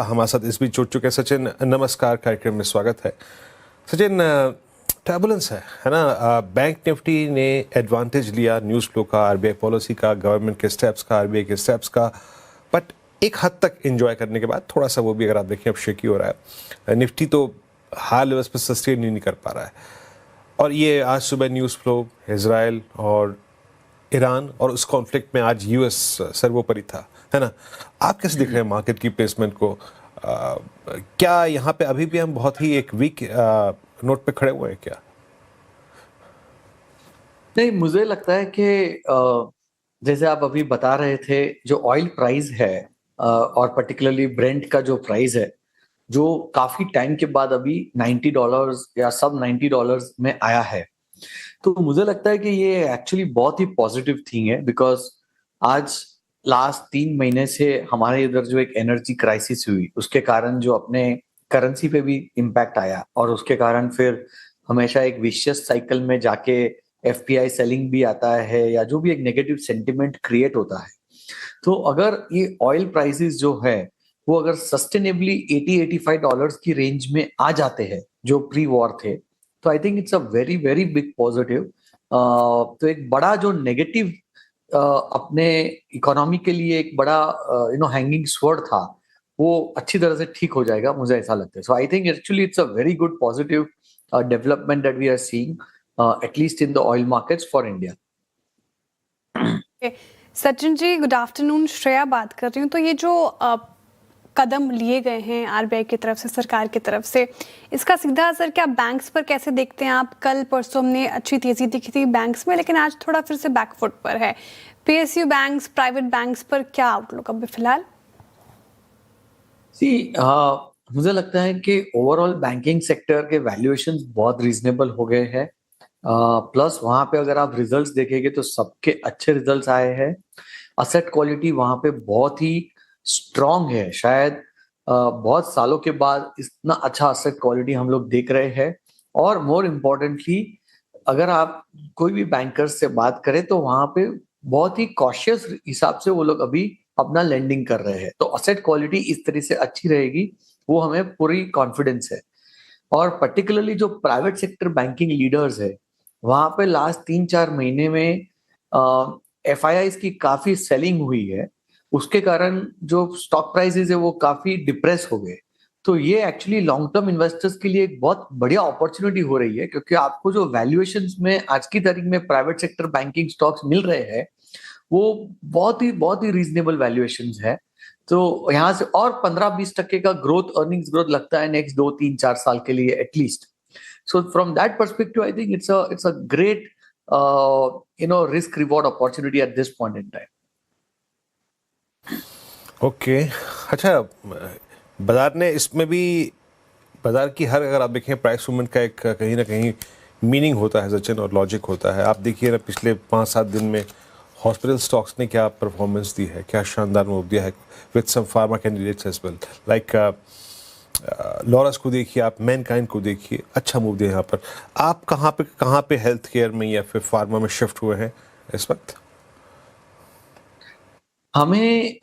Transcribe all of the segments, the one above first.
हमारे साथ इस बीच जुड़ चुके हैं सचिन। नमस्कार, कार्यक्रम में स्वागत है। सचिन, टर्बुलेंस है ना। बैंक निफ्टी ने एडवांटेज लिया न्यूज़ फ्लो का, आरबीआई पॉलिसी का, गवर्नमेंट के स्टेप्स का, आरबीआई के स्टेप्स का, बट एक हद तक एंजॉय करने के बाद थोड़ा सा वो भी अगर आप देखें अब शेकी हो रहा है। निफ्टी तो हाई लेवल्स पर सस्टेन नहीं कर पा रहा है, और ये आज सुबह न्यूज़ फ्लो इजराइल और ईरान और उस कॉन्फ्लिक्ट में आज यूएस सर्वोपरि था, है ना। आप कैसे देख रहे हैं मार्केट की प्लेसमेंट को? क्या यहाँ पे अभी भी हम बहुत ही एक वीक नोट पे खड़े हुए हैं क्या? नहीं, मुझे लगता है कि जैसे आप अभी बता रहे थे, जो ऑयल प्राइस है और पर्टिकुलरली ब्रेंट का जो प्राइस है, जो काफी टाइम के बाद अभी $90 या सब $90 में आया है, तो मुझे लगता है कि ये एक्चुअली बहुत ही पॉजिटिव थिंग है। बिकॉज आज लास्ट 3 महीने से हमारे इधर जो एक एनर्जी क्राइसिस हुई, उसके कारण जो अपने करेंसी पे भी इम्पैक्ट आया, और उसके कारण फिर हमेशा एक विशियस साइकिल में जाके एफपीआई सेलिंग भी आता है, या जो भी एक नेगेटिव सेंटिमेंट क्रिएट होता है। तो अगर ये ऑयल प्राइसेस जो है वो अगर सस्टेनेबली $80-85 की रेंज में आ जाते हैं जो प्री वॉर थे, तो I think it's a very very big positive. तो एक बड़ा जो नेगेटिव अपने इकोनॉमी के लिए एक बड़ा हैंगिंग स्वॉर्ड था, वो अच्छी तरह से ठीक हो जाएगा, मुझे ऐसा लगता है। So I think actually it's a very good positive development that we are seeing at least in the oil markets for India. Sachin ji, good afternoon. Shreya बात कर रही हूँ। तो ये जो कदम लिए गए हैं आरबीआई की तरफ से, सरकार की तरफ से, इसका सीधा असर क्या बैंक्स पर कैसे देखते हैं आप? कल परसों हमने अच्छी तेजी दिखी थी बैंक्स में, लेकिन आज थोड़ा फिर से बैकफुट पर है। पीएसयू बैंक्स, प्राइवेट बैंक्स पर क्या आउटलुक अभी फिलहाल? मुझे लगता है कि ओवरऑल बैंकिंग सेक्टर के वैल्यूएशंस बहुत रीजनेबल हो गए हैं। प्लस वहां पे अगर आप रिजल्ट्स देखेंगे तो सबके अच्छे रिजल्ट्स आए हैं। असेट क्वालिटी वहां पे बहुत ही स्ट्रांग है। शायद बहुत सालों के बाद इतना अच्छा असेट क्वालिटी हम लोग देख रहे हैं। और मोर इम्पोर्टेंटली, अगर आप कोई भी बैंकर्स से बात करें तो वहां पे बहुत ही कॉशियस हिसाब से वो लोग अभी अपना लेंडिंग कर रहे हैं। तो असेट क्वालिटी इस तरह से अच्छी रहेगी, वो हमें पूरी कॉन्फिडेंस है। और पर्टिकुलरली जो प्राइवेट सेक्टर बैंकिंग लीडर्स है, वहां पे लास्ट 3-4 महीने में एफआईआईज की काफी सेलिंग हुई है। उसके कारण जो स्टॉक प्राइसेस है वो काफी डिप्रेस हो गए। तो ये एक्चुअली लॉन्ग टर्म इन्वेस्टर्स के लिए एक बहुत बढ़िया अपॉर्चुनिटी हो रही है, क्योंकि आपको जो वैल्यूएशंस में आज की तारीख में प्राइवेट सेक्टर बैंकिंग स्टॉक्स मिल रहे हैं, वो बहुत ही रीजनेबल वैल्यूएशंस है। तो यहाँ से और 15-20% का ग्रोथ, अर्निंग्स ग्रोथ लगता है नेक्स्ट 2-3-4 साल के लिए at least. So from that perspective I think it's a great risk reward opportunity at this point in time. Okay, अच्छा। बाजार ने इसमें भी, बाजार की हर, अगर आप देखें, प्राइस मूवमेंट का एक कहीं ना कहीं मीनिंग होता है सचिन, और लॉजिक होता है। आप देखिए ना, पिछले 5-7 दिन में हॉस्पिटल स्टॉक्स ने क्या परफॉर्मेंस दी है, क्या शानदार मूव दिया है, with some pharma candidates as well, like Laurus को देखिए, आप मैनकाइंड को देखिए, अच्छा मूव दिया यहाँ पर। आप कहाँ पे हेल्थ केयर में या फिर फार्मा में शिफ्ट हुए हैं इस वक्त? हमें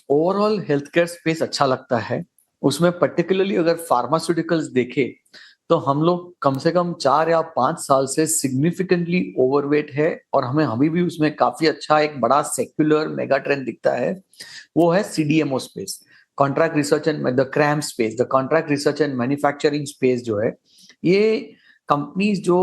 ओवरऑल हेल्थ केयर स्पेस अच्छा लगता है। उसमें पर्टिकुलरली अगर फार्मास्यूटिकल्स देखे, तो हम लोग कम से कम 4 या 5 साल से सिग्निफिकेंटली ओवरवेट है, और हमें अभी भी उसमें काफी अच्छा एक बड़ा सेक्युलर मेगा ट्रेंड दिखता है। वो है CDMO space, contract research and the CRAM space, the contract research and manufacturing space जो है, ये कंपनीज जो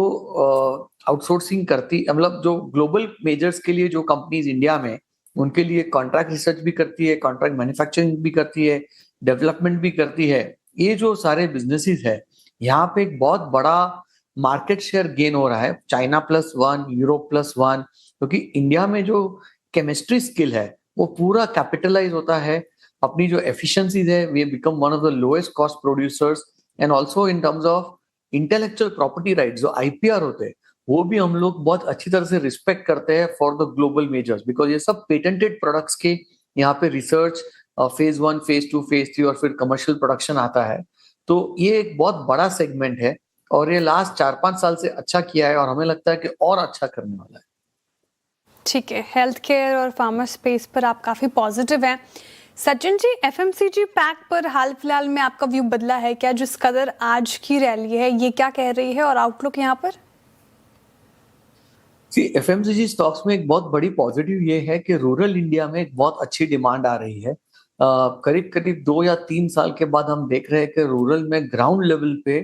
आउटसोर्सिंग करती, मतलब जो ग्लोबल मेजर्स के लिए जो कंपनीज इंडिया में, उनके लिए कॉन्ट्रैक्ट रिसर्च भी करती है, कॉन्ट्रैक्ट मैन्युफैक्चरिंग भी करती है, डेवलपमेंट भी करती है। ये जो सारे बिजनेसेस है, यहाँ पे एक बहुत बड़ा मार्केट शेयर गेन हो रहा है, चाइना +1, यूरोप +1, क्योंकि इंडिया में जो केमिस्ट्री स्किल है वो पूरा कैपिटलाइज होता है। अपनी जो एफिशिएंसीज है, we become one of the lowest cost producers. And also in terms of intellectual property right, जो आईपीआर होते हैं, वो भी हम लोग बहुत अच्छी तरह से रिस्पेक्ट करते हैं for the global measures, because ये सब पेटेंटेड प्रोडक्ट्स के यहाँ पे रिसर्च फेज 1, फेज 2, फेज 3 और फिर कमर्शियल प्रोडक्शन आता है। तो ये एक बहुत बड़ा सेगमेंट है, और ये लास्ट 4-5 साल से अच्छा किया है, और हमें लगता है कि और अच्छा करने वाला है। ठीक है, हेल्थ केयर और फार्मा स्पेस पर आप काफ़ी पॉजिटिव हैं। सचिन जी, एफएमसीजी पैक पर हाल फिलहाल में आपका व्यू बदला है क्या? जिस कदर आज की रैली है ये क्या कह रही है और आउटलुक यहाँ पर? सी एफएमसीजी स्टॉक्स में एक बहुत बड़ी पॉजिटिव ये है कि रूरल इंडिया में एक बहुत अच्छी डिमांड आ रही है। करीब करीब 2 या 3 साल के बाद हम देख रहे हैं कि रूरल में ग्राउंड लेवल पे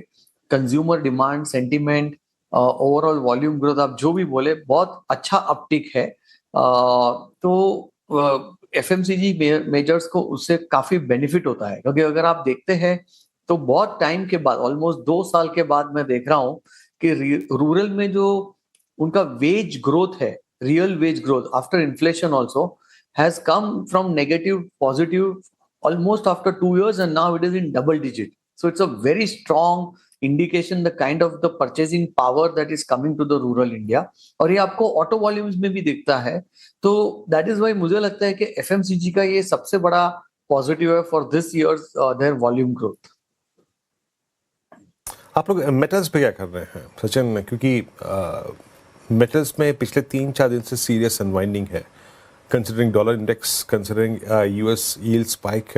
consumer demand, sentiment, overall volume growth, आप जो भी बोले, बहुत अच्छा अपटिक है। तो एफएमसीजी मेजर्स को उससे काफी बेनिफिट होता है, क्योंकि अगर आप देखते हैं तो बहुत टाइम के बाद, ऑलमोस्ट 2 साल के बाद मैं देख रहा हूँ कि रूरल में जो उनका वेज ग्रोथ है, real veg growth after inflation also has come from negative positive almost after 2 years, and now it is in double digit. So it's a very strong indication the kind of the purchasing power that is coming to the rural India. और ये आपको auto volumes में भी दिखता है। तो that is why मुझे लगता है कि एफएमसीजी का ये सबसे बड़ा पॉजिटिव है for this years there volume growth. आप लोग मेटल्स पे क्या कर रहे हैं सचिन? क्योंकि मेटल्स में पिछले 3-4 दिन से सीरियस अनवाइंडिंग है, considering dollar index, considering US yield spike.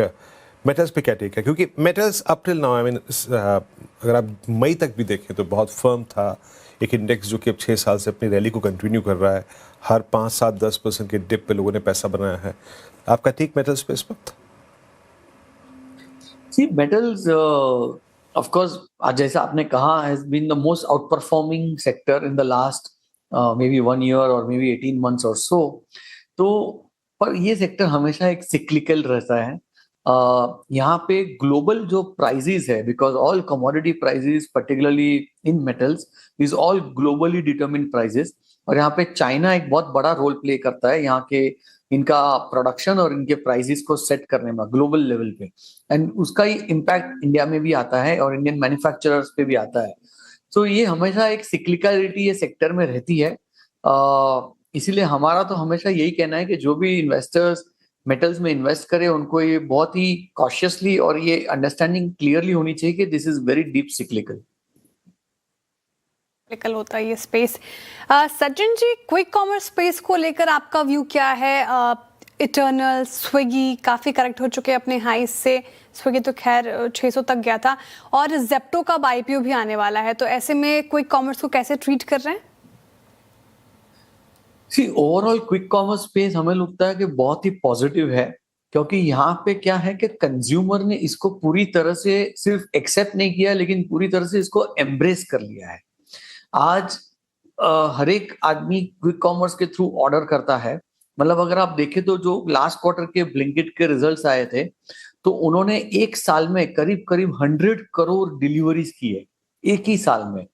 Metals पे क्या टेक है? क्योंकि metals up till now, I mean, अगर आप मई तक भी देखें तो बहुत फर्म था। एक इंडेक्स जो कि अब 6 साल से अपनी रैली को कंटिन्यू कर रहा है, हर 5-7-10% के डिप पे लोगों ने पैसा बनाया है। आपका टेक मेटल्स पे इस वक्त? See, metals, of course, जैसा आपने कहा, has been the most outperforming sector in the last maybe 1 year or maybe 18 months or so. तो पर ये सेक्टर हमेशा एक सिक्लिकल रहता है। यहाँ पे ग्लोबल जो प्राइजेस है, because all commodity prices particularly in metals is all globally determined prices, और यहाँ पे चाइना एक बहुत बड़ा रोल प्ले करता है यहाँ के इनका प्रोडक्शन और इनके प्राइजेस को सेट करने में ग्लोबल लेवल पे, एंड उसका ही इम्पैक्ट इंडिया में भी आता है और इंडियन मैन्युफैक्चरर्स पे भी आता है। तो ये हमेशा एक सिक्लिकलिटी ये सेक्टर में रहती है। इसीलिए हमारा तो हमेशा यही कहना है कि जो भी इन्वेस्टर्स मेटल्स में इन्वेस्ट करें उनको ये बहुत ही कॉशियसली और ये अंडरस्टैंडिंग क्लियरली होनी चाहिए कि this is very deep cyclical होता है ये space. Sachin ji, quick commerce space को लेकर आपका व्यू क्या है? इटर्नल, स्विगी काफी करेक्ट हो चुके हैं अपने हाई से। स्विगी तो खैर 600 तक गया था, और जेप्टो का आईपीओ भी आने वाला है, तो ऐसे में क्विक कॉमर्स को कैसे ट्रीट कर रहे हैं? सी ओवरऑल क्विक कॉमर्स स्पेस हमें लगता है कि बहुत ही पॉजिटिव है, क्योंकि यहाँ पे क्या है कि कंज्यूमर ने इसको पूरी तरह से सिर्फ एक्सेप्ट नहीं किया, लेकिन पूरी तरह से इसको एम्ब्रेस कर लिया है। आज हर एक आदमी क्विक कॉमर्स के थ्रू ऑर्डर करता है। मतलब अगर आप देखें तो जो लास्ट क्वार्टर के ब्लिंकिट के रिजल्ट्स आए थे, तो उन्होंने एक साल में करीब करीब 100 करोड़ डिलीवरीज की है एक ही साल में,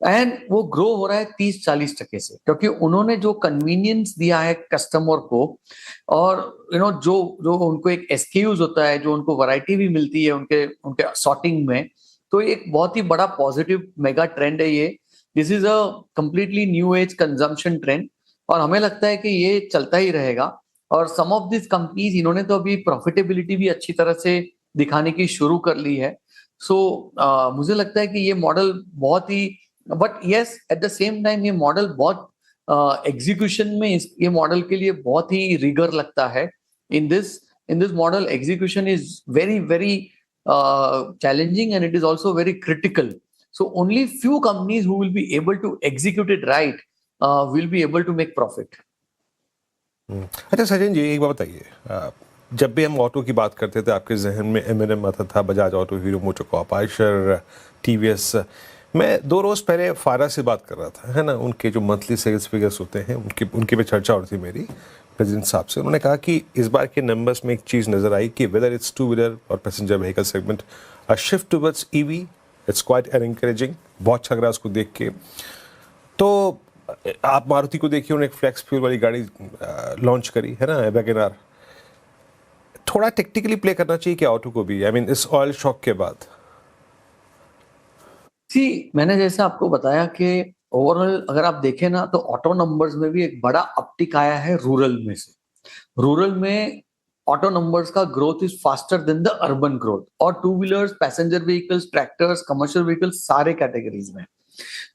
एंड वो ग्रो हो रहा है 30-40% से, क्योंकि उन्होंने जो कन्वीनियंस दिया है कस्टमर को, और जो उनको एक एसक्यूज होता है, जो उनको वैरायटी भी मिलती है उनके सॉर्टिंग में। तो एक बहुत ही बड़ा पॉजिटिव मेगा ट्रेंड है ये। This is a completely new age consumption trend, और हमें लगता है कि ये चलता ही रहेगा। और सम ऑफ दिस कंपनीज इन्होंने तो अभी प्रॉफिटेबिलिटी भी अच्छी तरह से दिखाने की शुरू कर ली है। सो मुझे लगता है कि ये मॉडल बहुत ही, but yes, at the same time ये मॉडल बहुत एग्जीक्यूशन में ये मॉडल के लिए बहुत ही रिगर लगता है। In this model execution is very very challenging, and it is also very critical. So only few companies who will be able to execute it right will be able to make profit. अच्छा सचिन जी, एक बात बताइए, जब भी हम auto की बात करते थे आपके जहन में M&M आता था, Bajaj auto, hero MotoCorp, Eicher, TVS. मैं 2 रोज़ पहले फारा से बात कर रहा था, है ना, उनके जो मंथली सेल्स फिगर्स होते हैं उनके पे चर्चा हो रही थी मेरी प्रेसिडेंट साहब से। उन्होंने कहा कि इस बार के नंबर्स में एक चीज़ नज़र आई कि वेदर इट्स टू व्हीलर और passenger vehicle segment, a shift towards EV, it's quite encouraging. बहुत अच्छा लग रहा है उसको देख के। तो आप मारुति को देखिए, उन्होंने एक फ्लेक्स फ्यूल वाली गाड़ी लॉन्च करी है ना, वैगनआर। थोड़ा टेक्निकली प्ले करना चाहिए क्या ऑटो को भी, आई मीन इस ऑयल शॉक के बाद? मैंने जैसे आपको बताया कि ओवरऑल अगर आप देखें ना, तो ऑटो नंबर्स में भी एक बड़ा अपटिक आया है रूरल में से। रूरल में ऑटो नंबर्स का growth is faster than the urban growth, और two wheelers, passenger vehicles, tractors, commercial vehicles, सारे कैटेगरीज में।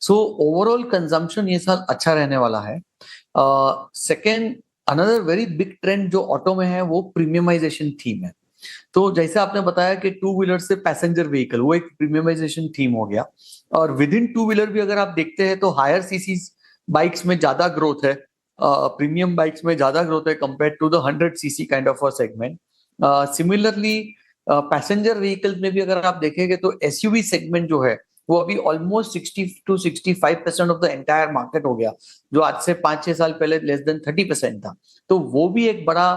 सो ओवरऑल कंजम्पशन ये साल अच्छा रहने वाला है। Second, another very big trend जो ऑटो में है वो प्रीमियमाइजेशन थीम है। तो जैसे आपने बताया कि टू व्हीलर से पैसेंजर व्हीकल, वो एक प्रीमियमाइजेशन थीम हो गया। और विद इन टू व्हीलर भी अगर आप देखते हैं तो हायर सीसी बाइक्स में ज्यादा ग्रोथ है, प्रीमियम बाइक्स में ज्यादा ग्रोथ है compare to the 100 CC kind of a segment. Similarly passenger vehicles में भी अगर आप देखेंगे तो एसयूवी सेगमेंट जो है वो अभी almost 60 to 65% of the entire market हो गया, जो आज से 5-6 साल पहले लेस देन 30% था। तो वो भी एक बड़ा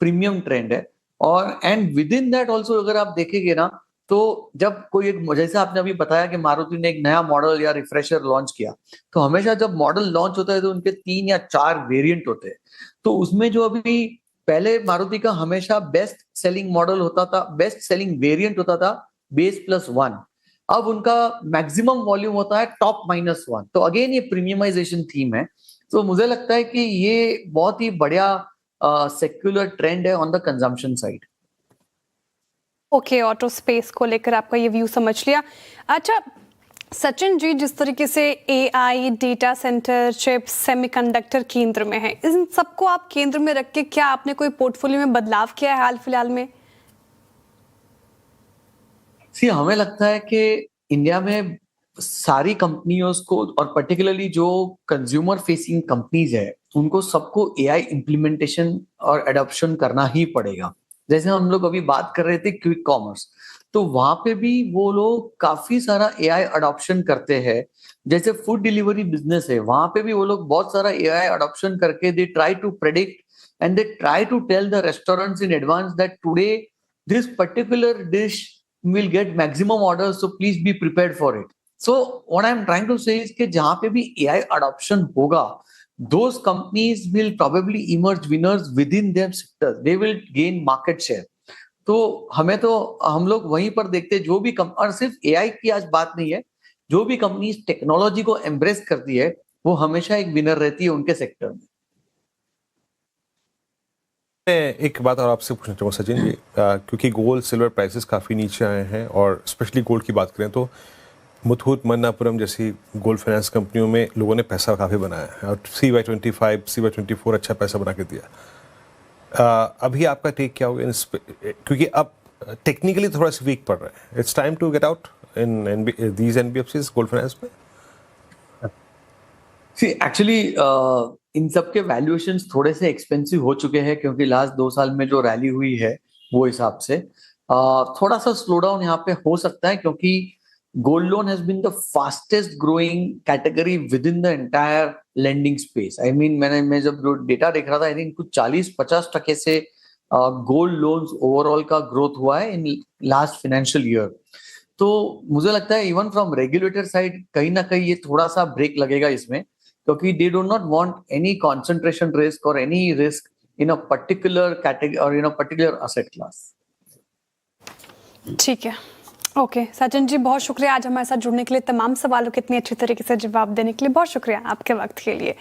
प्रीमियम ट्रेंड है। और and with in that also अगर आप देखेंगे ना, तो जब कोई एक, जैसे आपने अभी बताया कि मारुति ने एक नया मॉडल या रिफ्रेशर लॉन्च किया, तो हमेशा जब मॉडल लॉन्च होता है तो उनके 3 या 4 वेरिएंट होते हैं। तो उसमें जो अभी पहले मारुति का हमेशा बेस्ट सेलिंग मॉडल होता था, बेस्ट सेलिंग वेरिएंट होता था बेस प्लस 1, अब उनका मैक्सिमम वॉल्यूम होता है टॉप -1। तो अगेन ये प्रीमियमाइजेशन थीम है। तो मुझे लगता है कि ये बहुत ही बढ़िया सेक्युलर ट्रेंड है on the consumption side. Okay, auto space को लेकर आपका ये व्यू समझ लिया। अच्छा सचिन जी, जिस तरीके से AI, data centre, chips, semiconductor केंद्र में है, इन सबको आप केंद्र में रख के क्या आपने कोई पोर्टफोलियो में बदलाव किया है हाल फिलहाल में? हमें लगता है कि इंडिया में सारी कंपनियों को, और पर्टिकुलरली जो कंज्यूमर फेसिंग कंपनीज है, उनको सबको एआई इम्प्लीमेंटेशन और एडॉप्शन करना ही पड़ेगा। जैसे हम लोग अभी बात कर रहे थे क्विक कॉमर्स, तो वहां पे भी वो लोग काफी सारा एआई अडॉप्शन करते हैं। जैसे फूड डिलीवरी बिजनेस है, वहां पे भी वो लोग बहुत सारा एआई अडॉप्शन करके they try to predict and they try to tell the restaurants in advance that today this particular dish will get maximum orders, so please be prepared for it. So what I'm trying to say is कि जहां पे भी AI adoption होगा, those companies will probably emerge winners within their sectors. They will gain market share. तो हम लोग वहीं पर देखते हैं, जो भी और सिर्फ AI की आज बात नहीं है, जो भी कंपनीज टेक्नोलॉजी को एम्ब्रेस करती है वो हमेशा एक विनर रहती है उनके सेक्टर में। मैं एक बात और आपसे पूछना चाहूँगा सचिन जी, क्योंकि गोल्ड सिल्वर प्राइसेस काफ़ी नीचे आए हैं और स्पेशली गोल्ड की बात करें तो मुथूट मन्नापुरम जैसी गोल्ड फाइनेंस कंपनियों में लोगों ने पैसा काफ़ी बनाया है और CY25 CY24 अच्छा पैसा बना के दिया। अभी आपका टेक क्या होगा इस पे, क्योंकि अब टेक्निकली थोड़ा सा वीक पड़ रहा है। It's time to get out in these NBFCs gold finance में। एक्चुअली इन सब के वैल्यूएशंस थोड़े से एक्सपेंसिव हो चुके हैं, क्योंकि लास्ट 2 साल में जो रैली हुई है वो हिसाब से थोड़ा सा स्लो डाउन यहाँ पे हो सकता है, क्योंकि gold loan has been the fastest growing category within the entire lending space. I mean मैं जब डेटा देख रहा था, आई थिंक कुछ 40-50% से गोल्ड लोन्स ओवरऑल का ग्रोथ हुआ है इन लास्ट फाइनेंशियल ईयर। तो मुझे लगता है इवन फ्रॉम रेगुलेटर साइड कहीं ना कहीं ये थोड़ा सा ब्रेक लगेगा इसमें, क्योंकि they do not want any concentration risk और any risk in a particular category और in a particular asset class. ठीक है, ओके सचिन जी, बहुत शुक्रिया आज हमारे साथ जुड़ने के लिए, तमाम सवालों के इतनी अच्छी तरीके से जवाब देने के लिए बहुत शुक्रिया आपके वक्त के लिए।